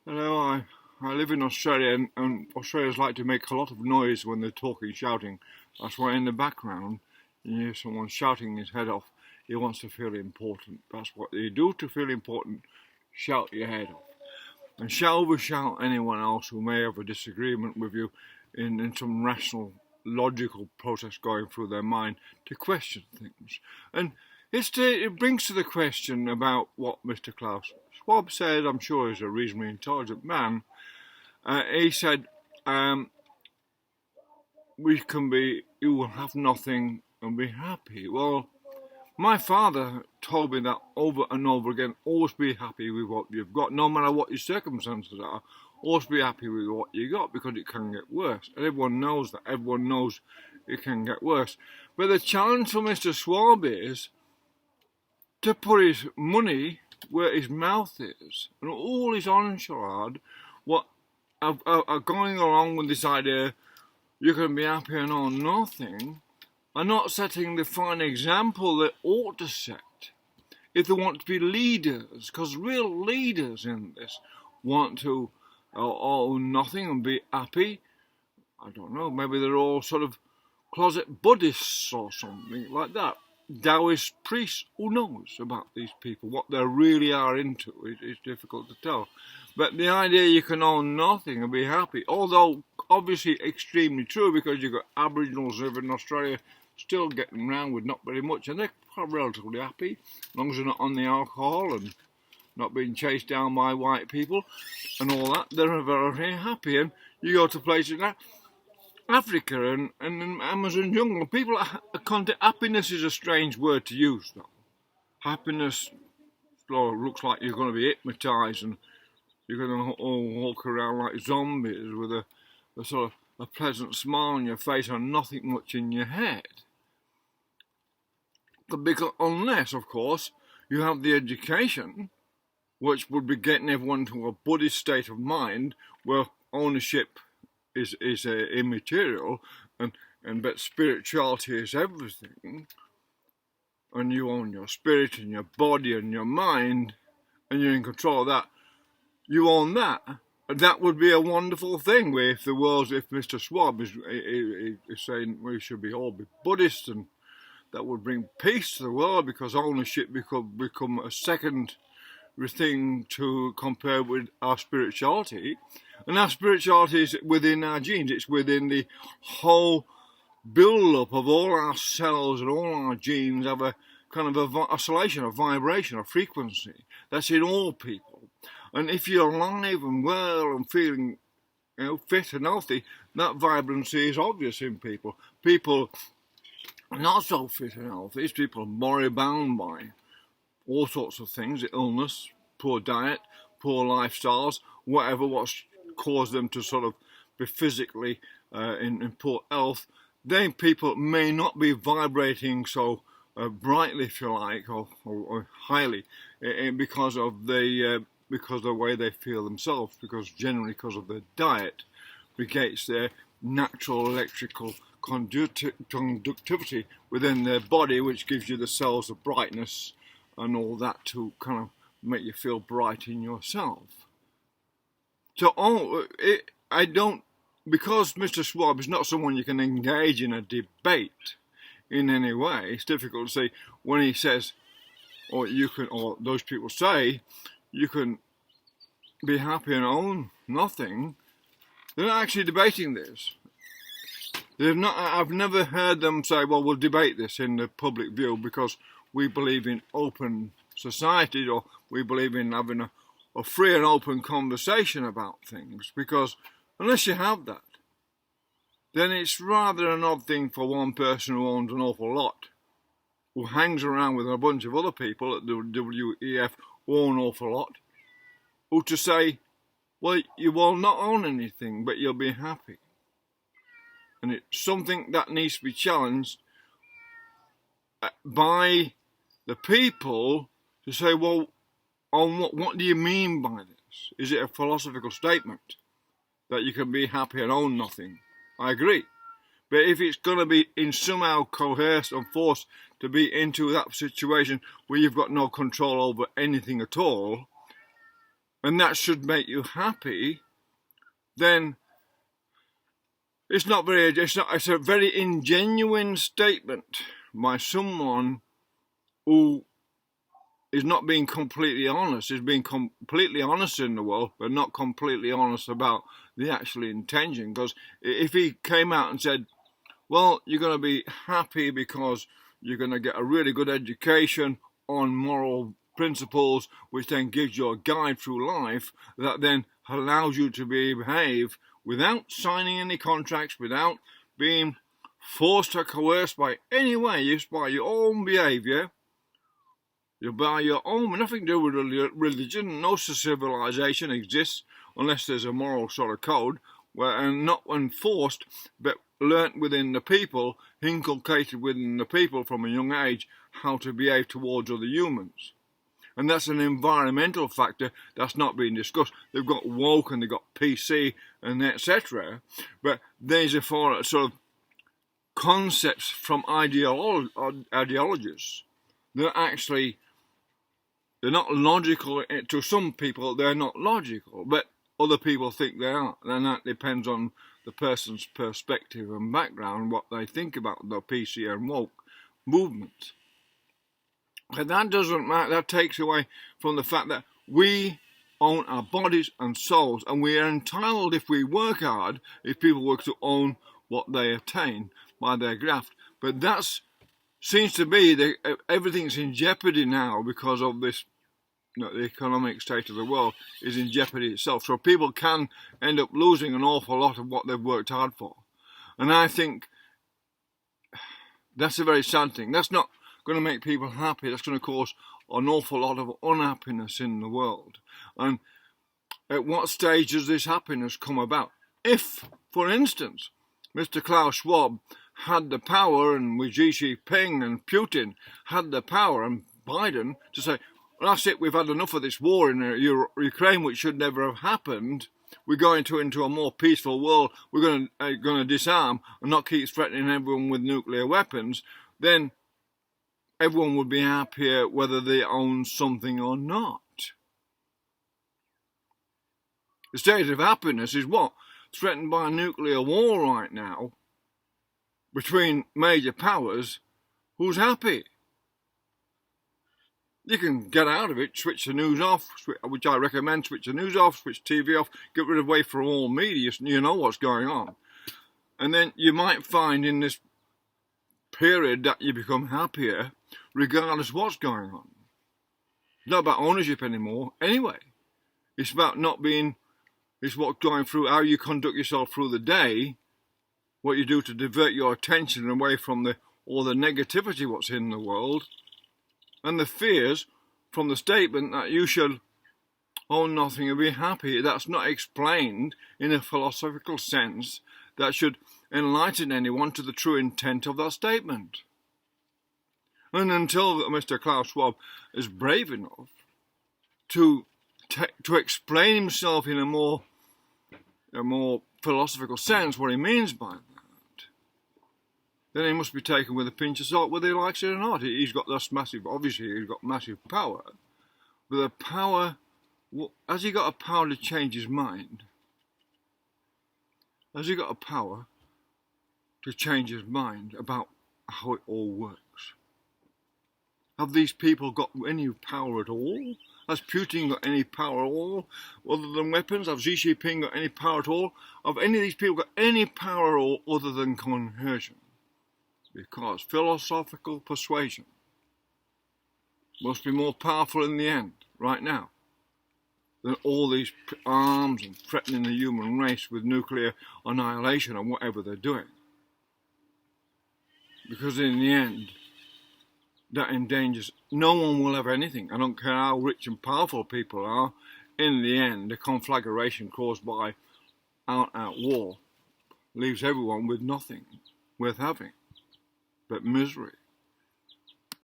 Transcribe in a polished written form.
Hello, I live in Australia, and Australians like to make a lot of noise when they're talking, shouting. That's why in the background you hear someone shouting his head off. He wants to feel important. That's what you do to feel important. Shout your head off. And shout anyone else who may have a disagreement with you in some rational, logical process going through their mind to question things. And it brings to the question about what Mr. Klaus Schwab said. I'm sure he's a reasonably intelligent man. He said, you will have nothing and be happy. Well, my father told me that over and over again, always be happy with what you've got, no matter what your circumstances are. Always be happy with what you got, because it can get worse. And everyone knows that. Everyone knows it can get worse. But the challenge for Mr. Schwab is to put his money where his mouth is. And all his entourage are going along with this idea you can be happy and own nothing, are not setting the fine example they ought to set if they want to be leaders, because real leaders in this want to own nothing and be happy. I don't know, maybe they're all sort of closet Buddhists or something like that. Taoist priests, who knows about these people, what they really are into, it's difficult to tell. But the idea you can own nothing and be happy, although obviously extremely true, because you've got Aboriginals living in Australia still getting around with not very much, and they're relatively happy, as long as they're not on the alcohol and not being chased down by white people and all that, they're very happy. And you go to places like Africa and Amazon jungle, people happiness is a strange word to use, though. Happiness looks like you're going to be hypnotised and you're going to all walk around like zombies with a sort of a pleasant smile on your face and nothing much in your head. But unless, of course, you have the education, which would be getting everyone to a Buddhist state of mind where ownership is immaterial but spirituality is everything, and you own your spirit and your body and your mind and you're in control of that, you own that. That would be a wonderful thing. If Mr. Schwab is saying we should all be Buddhists, and that would bring peace to the world, because ownership become a second thing to compare with our spirituality. And our spirituality is within our genes. It's within the whole build-up of all our cells, and all our genes have a kind of oscillation, a vibration, a frequency that's in all people. And if you're alive and well and feeling fit and healthy, that vibrancy is obvious in people. People not so fit and healthy, people moribund by all sorts of things, illness, poor diet, poor lifestyles, what's caused them to sort of be physically in poor health. Then people may not be vibrating so brightly, if you like, or highly, because of the way they feel themselves, generally because of their diet negates their natural electrical conductivity within their body, which gives you the cells of brightness and all that to kind of make you feel bright in yourself. So because Mr. Schwab is not someone you can engage in a debate in any way, it's difficult to say when he says, or those people say, you can be happy and own nothing. They're not actually debating this. I've never heard them say, well, we'll debate this in the public view because we believe in open society, or we believe in having a free and open conversation about things. Because unless you have that, then it's rather an odd thing for one person who owns an awful lot, who hangs around with a bunch of other people at the WEF who own an awful lot, who to say, well, you will not own anything, but you'll be happy. And it's something that needs to be challenged by the people to say, well, what do you mean by this? Is it a philosophical statement that you can be happy and own nothing? I agree. But if it's going to be somehow coerced and forced to be into that situation where you've got no control over anything at all, and that should make you happy, then it's a very ingenuine statement by someone who is not being completely honest, is being completely honest in the world, but not completely honest about the actual intention. Because if he came out and said, well, you're going to be happy because you're going to get a really good education on moral principles, which then gives you a guide through life that then allows you to behave without signing any contracts, without being forced or coerced by any way, just by your own behaviour. You're by your own, nothing to do with religion. No civilization exists unless there's a moral sort of code, and not enforced, but learnt within the people, inculcated within the people from a young age how to behave towards other humans. And that's an environmental factor that's not being discussed. They've got woke and they've got PC and etc. But these are for sort of concepts from ideologies. They're not logical. To some people, they're not logical, but other people think they are. And that depends on the person's perspective and background, what they think about the PC and woke movement. But that doesn't matter. That takes away from the fact that we own our bodies and souls, and we are entitled, if we work hard, if people work, to own what they attain by their graft. But that seems to be that everything's in jeopardy now because of this. The economic state of the world is in jeopardy itself. So people can end up losing an awful lot of what they've worked hard for. And I think that's a very sad thing. That's not going to make people happy. That's going to cause an awful lot of unhappiness in the world. And at what stage does this happiness come about? If, for instance, Mr. Klaus Schwab had the power, and with Xi Jinping and Putin had the power, and Biden, to say, that's it, we've had enough of this war in Ukraine, which should never have happened. We're going into a more peaceful world. We're going to disarm and not keep threatening everyone with nuclear weapons. Then everyone would be happier whether they own something or not. The state of happiness is what? Threatened by a nuclear war right now between major powers. Who's happy? You can get out of it, switch the news off, which I recommend, switch the news off, switch TV off, get rid of away from all media, so you know what's going on. And then you might find in this period that you become happier, regardless of what's going on. It's not about ownership anymore, anyway. It's about not being, it's what's going through, how you conduct yourself through the day, what you do to divert your attention away from all the negativity what's in the world, and the fears from the statement that you should own nothing and be happy. That's not explained in a philosophical sense that should enlighten anyone to the true intent of that statement. And until Mr. Klaus Schwab is brave enough to explain himself in a more philosophical sense what he means by that, then he must be taken with a pinch of salt, whether he likes it or not. He's got this massive, obviously he's got massive power. But the power, has he got a power to change his mind? Has he got a power to change his mind about how it all works? Have these people got any power at all? Has Putin got any power at all, other than weapons? Have Xi Jinping got any power at all? Have any of these people got any power at all, other than coercion? Because philosophical persuasion must be more powerful in the end, right now, than all these arms and threatening the human race with nuclear annihilation or whatever they're doing. Because in the end, that endangers, no one will have anything. I don't care how rich and powerful people are. In the end, the conflagration caused by out-and-out war leaves everyone with nothing worth having but misery.